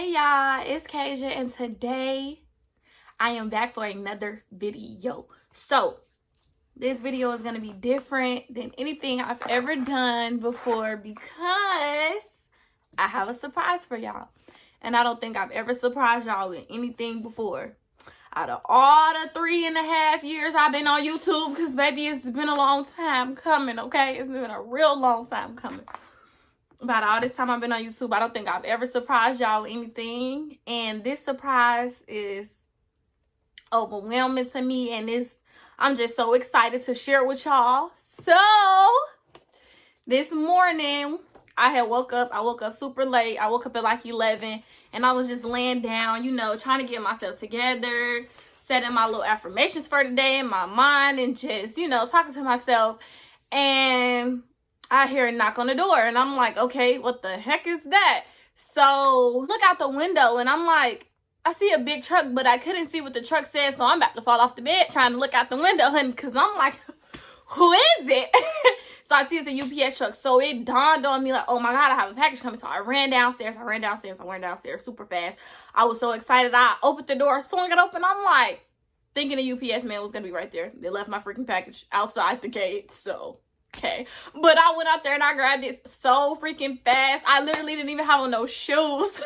Hey y'all, it's Kasia, and today I am back for another video. So this video is going to be different than anything I've ever done before because I have a surprise for y'all. And I don't think I've ever surprised y'all with anything before. Out of all the 3.5 years I've been on YouTube, because baby, it's been a long time coming, okay? It's been a real long time coming. About all this time I've been on YouTube, I don't think I've ever surprised y'all with anything. And this surprise is overwhelming to me, and I'm just so excited to share it with y'all. So this morning I woke up super late. I woke up at like 11, and I was just laying down, you know, trying to get myself together, setting my little affirmations for the day in my mind, and just, you know, talking to myself. And I hear a knock on the door, and I'm like, okay, what the heck is that? So look out the window, and I'm like, I see a big truck, but I couldn't see what the truck said, so I'm about to fall off the bed trying to look out the window, and because I'm like, who is it? So I see it's a UPS truck. So it dawned on me like, oh my God, I have a package coming. So I ran downstairs super fast. I was so excited. I opened the door, swung it open. I'm like, thinking the UPS man was going to be right there. They left my freaking package outside the gate, so okay. But I went out there and I grabbed it so freaking fast. I literally didn't even have on no shoes.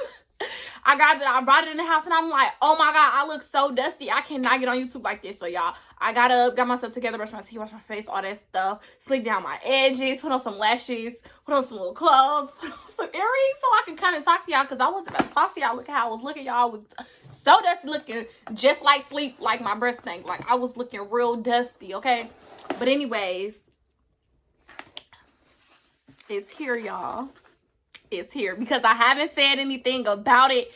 I grabbed it, I brought it in the house, and I'm like, oh my God, I look so dusty. I cannot get on YouTube like this. So y'all, I got up, got myself together, brushed my teeth, washed my face, all that stuff, slicked down my edges, put on some lashes, put on some little clothes, put on some earrings so I can come and talk to y'all, because I wasn't about to talk to y'all. Look how I was looking, y'all. I was so dusty, looking just like sleep, like my breast stank. Like, I was looking real dusty, okay? But anyways, it's here, y'all. It's here because I haven't said anything about it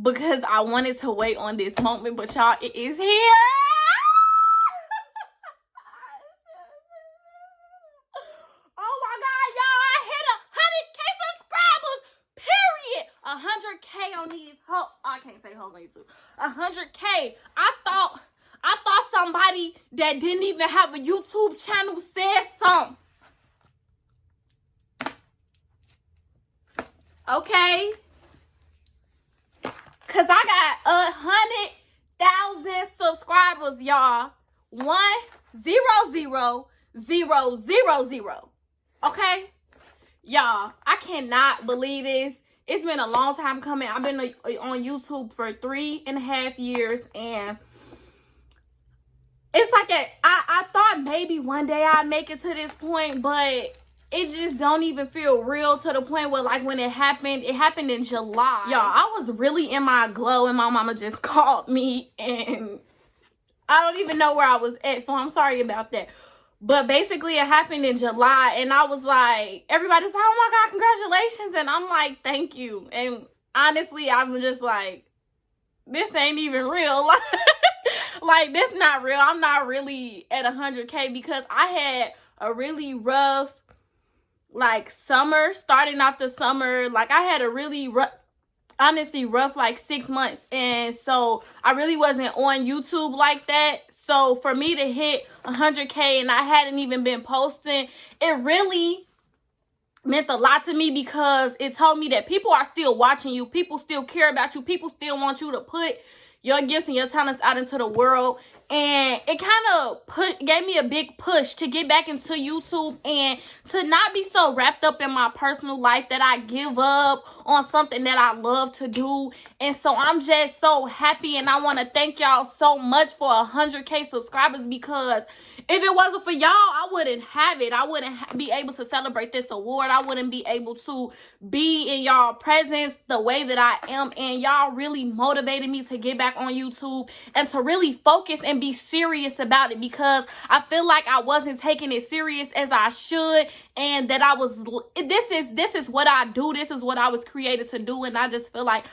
because I wanted to wait on this moment, but y'all, it is here. Oh my God, y'all, I hit 100K subscribers, period. 100K on these I can't say hoes on YouTube. 100K. I thought somebody that didn't even have a YouTube channel said something. Okay, cause I got 100,000 subscribers, y'all. 100,000. Okay, y'all, I cannot believe this. It's been a long time coming. I've been on YouTube for 3.5 years, and it's like I thought maybe one day I'd make it to this point, but it just don't even feel real to the point where, like, when it happened in July. Y'all, I was really in my glow, and my mama just called me, and I don't even know where I was at, so I'm sorry about that. But basically, it happened in July, and I was like, everybody's like, oh my God, congratulations, and I'm like, thank you. And honestly, I'm just like, this ain't even real. Like, this not real. I'm not really at 100K because I had a really rough, like, summer, starting off the summer. Like, I had a really rough, like 6 months, and so I really wasn't on YouTube like that. So for me to hit 100K and I hadn't even been posting, it really meant a lot to me because it told me that people are still watching you, people still care about you, people still want you to put your gifts and your talents out into the world. And it kind of gave me a big push to get back into YouTube and to not be so wrapped up in my personal life that I give up on something that I love to do. And so I'm just so happy, and I want to thank y'all so much for 100K subscribers, because if it wasn't for y'all, I wouldn't have it. I wouldn't be able to celebrate this award. I wouldn't be able to be in y'all presence the way that I am. And y'all really motivated me to get back on YouTube and to really focus and be serious about it, because I feel like I wasn't taking it serious as I should, and that this is what I do. This is what I was created to do, and I just feel like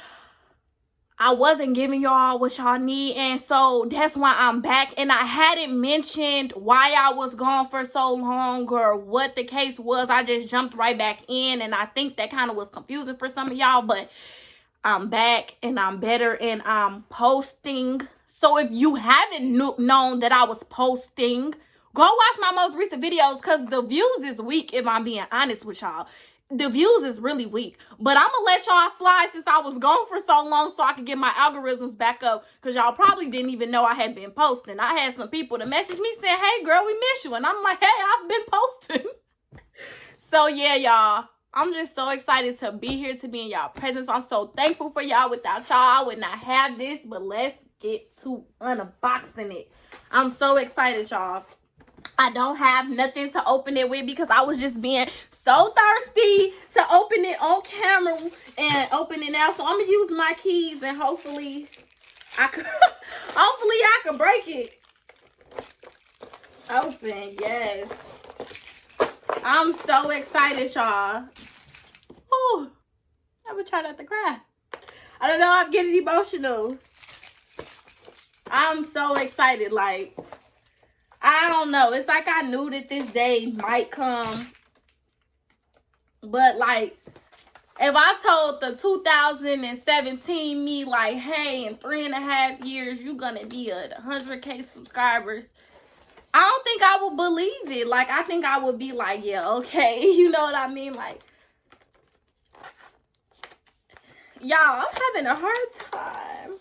I wasn't giving y'all what y'all need. And so that's why I'm back. And I hadn't mentioned why I was gone for so long or what the case was. I just jumped right back in, and I think that kind of was confusing for some of y'all, but I'm back and I'm better and I'm posting. So if you haven't known that I was posting, go watch my most recent videos, because the views is weak, if I'm being honest with y'all. the views is really weak. But I'm gonna let y'all slide since I was gone for so long so I could get my algorithms back up, because y'all probably didn't even know I had been posting. I had some people to message me saying, hey girl, we miss you. And I'm like, hey, I've been posting. So yeah, y'all, I'm just so excited to be here, to be in y'all presence. I'm so thankful for y'all. Without y'all, I would not have this. But let's get to unboxing it. I'm so excited, y'all. I don't have nothing to open it with because I was just being so thirsty to open it on camera and open it now. So I'm gonna use my keys and hopefully I can break it open. Yes, I'm so excited, y'all. Oh, I would try not to cry. I don't know, I'm getting emotional. I'm so excited. Like, I don't know. It's like I knew that this day might come. But, like, if I told the 2017 me, like, hey, in 3.5 years, you're going to be at 100K subscribers, I don't think I would believe it. Like, I think I would be like, yeah, okay. You know what I mean? Like, y'all, I'm having a hard time.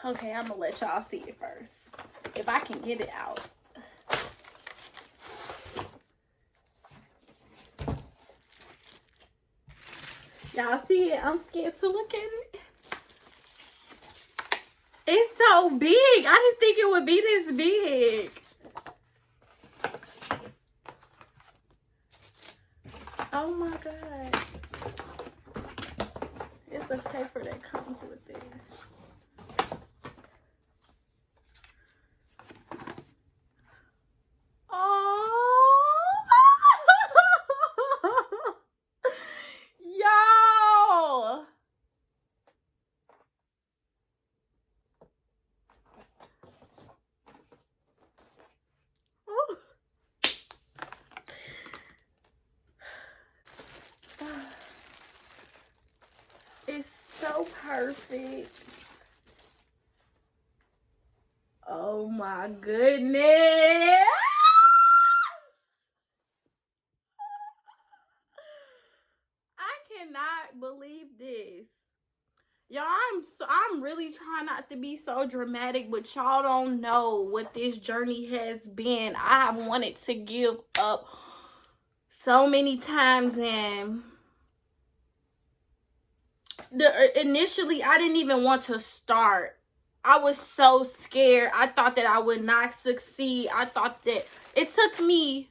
Okay, I'm gonna let y'all see it first. If I can get it out. Y'all see it? I'm scared to look at it. It's so big. I didn't think it would be this big. Oh my God. It's the paper that comes with it. Yo! It's so perfect. Oh my goodness. I cannot believe this. Y'all, I'm really trying not to be so dramatic, but y'all don't know what this journey has been. I have wanted to give up so many times, and initially I didn't even want to start. I was so scared. I thought that I would not succeed. I thought that it took me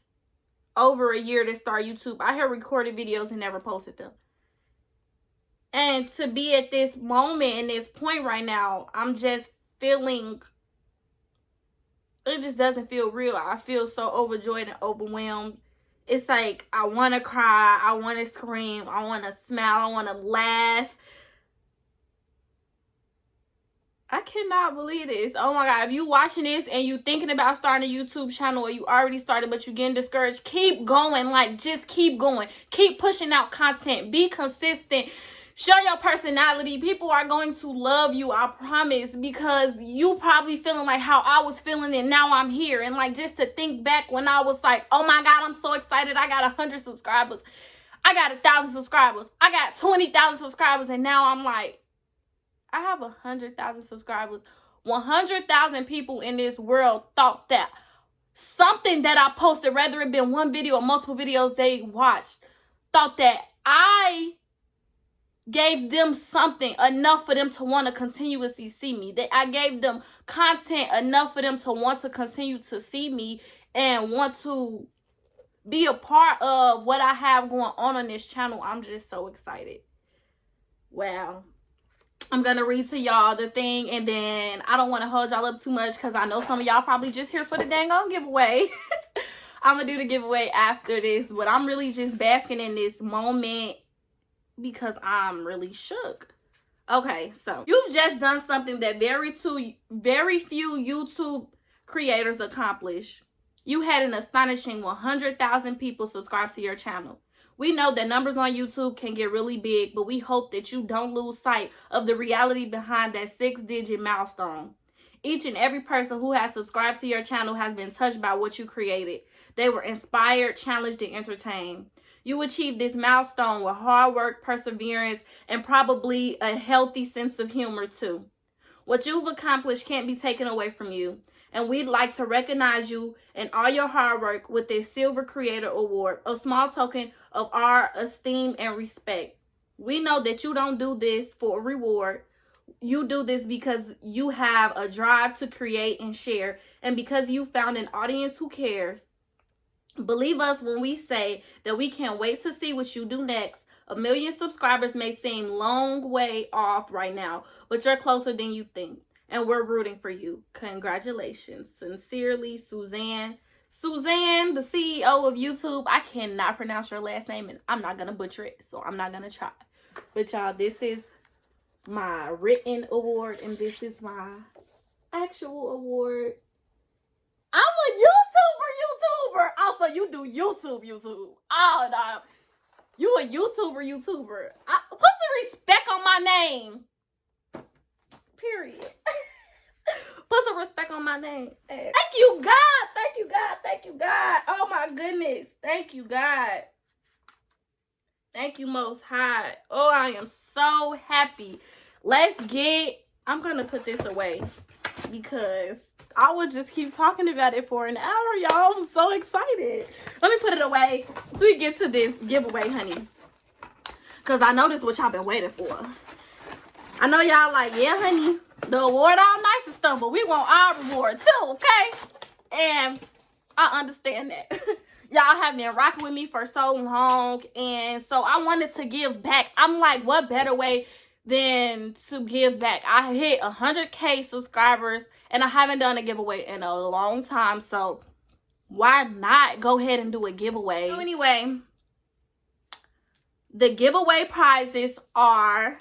over a year to start YouTube. I had recorded videos and never posted them. And to be at this moment and this point right now, I'm just feeling, it just doesn't feel real. I feel so overjoyed and overwhelmed. It's like I want to cry. I want to scream. I want to smile. I want to laugh. I cannot believe this. Oh my God. If you watching this and you thinking about starting a YouTube channel, or you already started but you getting discouraged, keep going. Like, just keep going. Keep pushing out content. Be consistent. Show your personality. People are going to love you, I promise, because you probably feeling like how I was feeling, and now I'm here. And like, just to think back when I was like, oh my God, I'm so excited. I got 100 subscribers. I got 1,000 subscribers. I got 20,000 subscribers. And now I'm like, I have 100,000 subscribers. 100,000 people in this world thought that something that I posted, whether it been one video or multiple videos they watched, thought that I gave them something enough for them to want to continuously see me. That I gave them content enough for them to want to continue to see me and want to be a part of what I have going on this channel. I'm just so excited. Wow. I'm going to read to y'all the thing, and then I don't want to hold y'all up too much because I know some of y'all probably just here for the dang on giveaway. I'm going to do the giveaway after this, but I'm really just basking in this moment because I'm really shook. Okay, so you've just done something that very few YouTube creators accomplish. You had an astonishing 100,000 people subscribe to your channel. We know that numbers on YouTube can get really big, but we hope that you don't lose sight of the reality behind that 6-digit milestone. Each and every person who has subscribed to your channel has been touched by what you created. They were inspired, challenged, and entertained. You achieved this milestone with hard work, perseverance, and probably a healthy sense of humor too. What you've accomplished can't be taken away from you, and we'd like to recognize you and all your hard work with this Silver Creator Award, a small token of our esteem and respect. We know that you don't do this for a reward. You do this because you have a drive to create and share, and because you found an audience who cares. Believe us when we say that we can't wait to see what you do next. 1 million subscribers may seem long way off right now, but you're closer than you think, and we're rooting for you. Congratulations. Sincerely, Suzanne. Suzanne, the CEO of YouTube. I cannot pronounce your last name, and I'm not going to butcher it, so I'm not going to try. But y'all, this is my written award, and this is my actual award. I'm a YouTuber. Also, you do YouTube. Oh, no. You a YouTuber. Put some respect on my name. Period. Put some respect on my name. Thank you, God. Oh, my goodness. Thank you, God. Thank you, Most High. Oh, I am so happy. I'm going to put this away because I would just keep talking about it for an hour, y'all. I'm so excited. Let me put it away so we get to this giveaway, honey. Because I know this is what y'all been waiting for. I know y'all like, yeah, honey, the award all nice and stuff, but we want our reward too, okay? And I understand that. Y'all have been rocking with me for so long, and so I wanted to give back. I'm like, what better way than to give back? I hit 100K subscribers, and I haven't done a giveaway in a long time, so why not go ahead and do a giveaway? So anyway, the giveaway prizes are,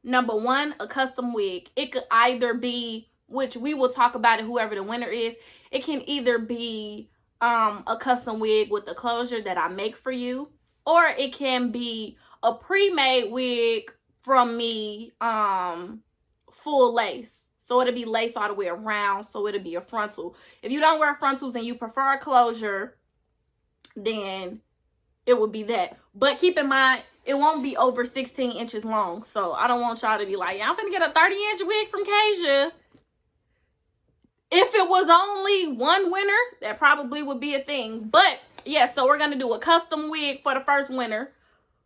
number one, a custom wig. It could either be, which we will talk about it, whoever the winner is. It can either be a custom wig with the closure that I make for you, or it can be a pre-made wig from me, full lace. So it'll be lace all the way around, so it'll be a frontal. If you don't wear frontals and you prefer a closure, then it would be that. But keep in mind, it won't be over 16 inches long. So I don't want y'all to be like, yeah, I'm finna get a 30-inch wig from Kasia. If it was only one winner, that probably would be a thing. But yeah, so we're gonna do a custom wig for the first winner.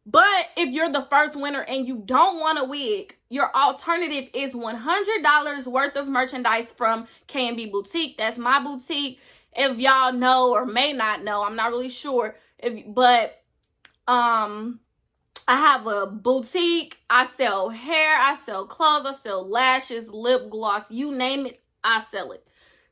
But if you're the first winner and you don't want a wig, your alternative is $100 worth of merchandise from K&B Boutique. That's my boutique. If y'all know or may not know, I'm not really sure. I have a boutique. I sell hair, I sell clothes, I sell lashes, lip gloss, you name it, I sell it.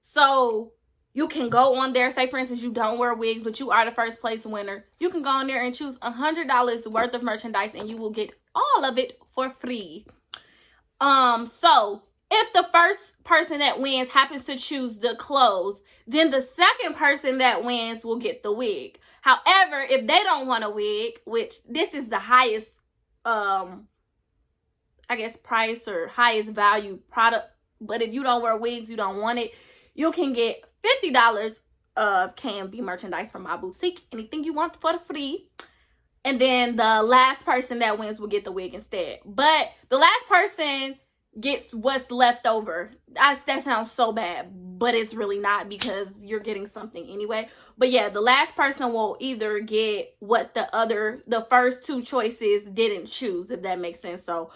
So you can go on there, say for instance you don't wear wigs, but you are the first place winner. You can go on there and choose $100 worth of merchandise, and you will get all of it for free. So if the first person that wins happens to choose the clothes, then the second person that wins will get the wig. However, if they don't want a wig, which this is the highest, I guess, price or highest value product, but if you don't wear wigs, you don't want it, you can get $50 of K&B merchandise from my boutique. Anything you want for the free. And then the last person that wins will get the wig instead. But the last person gets what's left over. That sounds so bad, but it's really not, because you're getting something anyway. But yeah, the last person will either get what the first two choices didn't choose, if that makes sense. So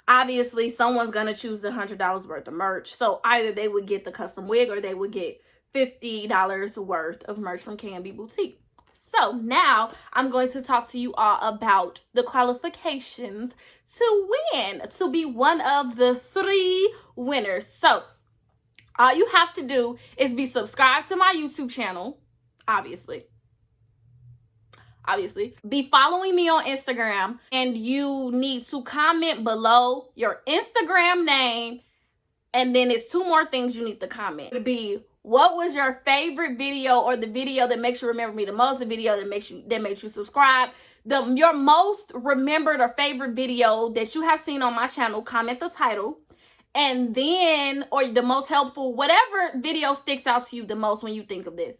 obviously someone's gonna choose $100 worth of merch. So either they would get the custom wig or they would get $50 worth of merch from K&B Boutique. So now I'm going to talk to you all about the qualifications to win, to be one of the 3 winners. So all you have to do is be subscribed to my YouTube channel, obviously. Be following me on Instagram, and you need to comment below your Instagram name, and then it's 2 more things you need to comment. It'll be, what was your favorite video, or the video that makes you remember me the most, the video that makes you subscribe, your most remembered or favorite video that you have seen on my channel. Comment the title. And then, or the most helpful, whatever video sticks out to you the most when you think of this.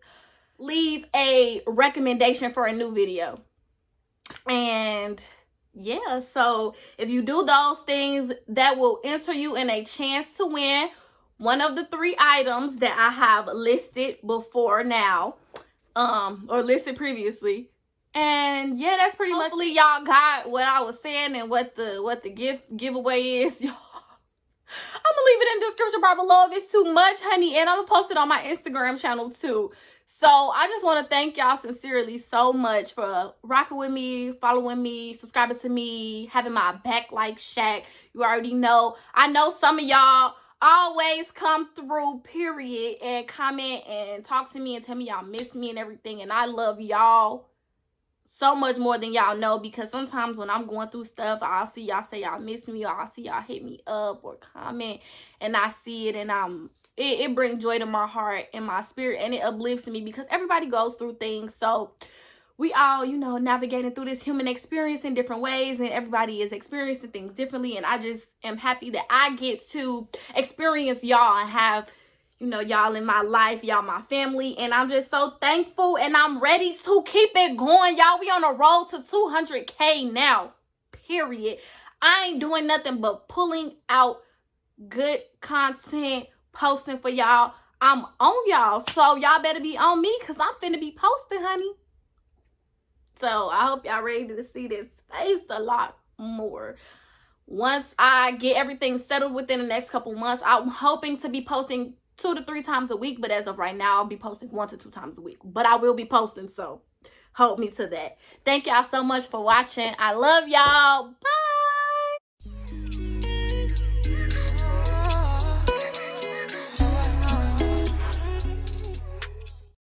Leave a recommendation for a new video. And yeah, so if you do those things, that will enter you in a chance to win one of the 3 items that I have listed before now, or listed previously. And yeah, that's pretty much. Hopefully y'all got what I was saying and what the giveaway is. Y'all, I'm gonna leave it in the description bar below if it's too much, honey, and I'm gonna post it on my Instagram channel too. So I just want to thank y'all sincerely so much for rocking with me, following me, subscribing to me, having my back like Shaq. You already know. I know some of y'all always come through, period, and comment and talk to me and tell me y'all miss me and everything. And I love y'all so much more than y'all know, because sometimes when I'm going through stuff, I'll see y'all say y'all miss me, or I'll see y'all hit me up or comment, and I see it, and it brings joy to my heart and my spirit, and it uplifts me, because everybody goes through things. So we all, you know, navigating through this human experience in different ways, and everybody is experiencing things differently. And I just am happy that I get to experience y'all and have, you know, y'all in my life, y'all my family, and I'm just so thankful, and I'm ready to keep it going, y'all. We on a road to 200K now, period. I ain't doing nothing but pulling out good content, posting for y'all. I'm on y'all, so y'all better be on me, because I'm finna be posting, honey. So I hope y'all ready to see this face a lot more. Once I get everything settled within the next couple months, I'm hoping to be posting 2 to 3 times a week, but as of right now, I'll be posting 1 to 2 times a week. But I will be posting, so hold me to that. Thank y'all so much for watching. I love y'all. Bye.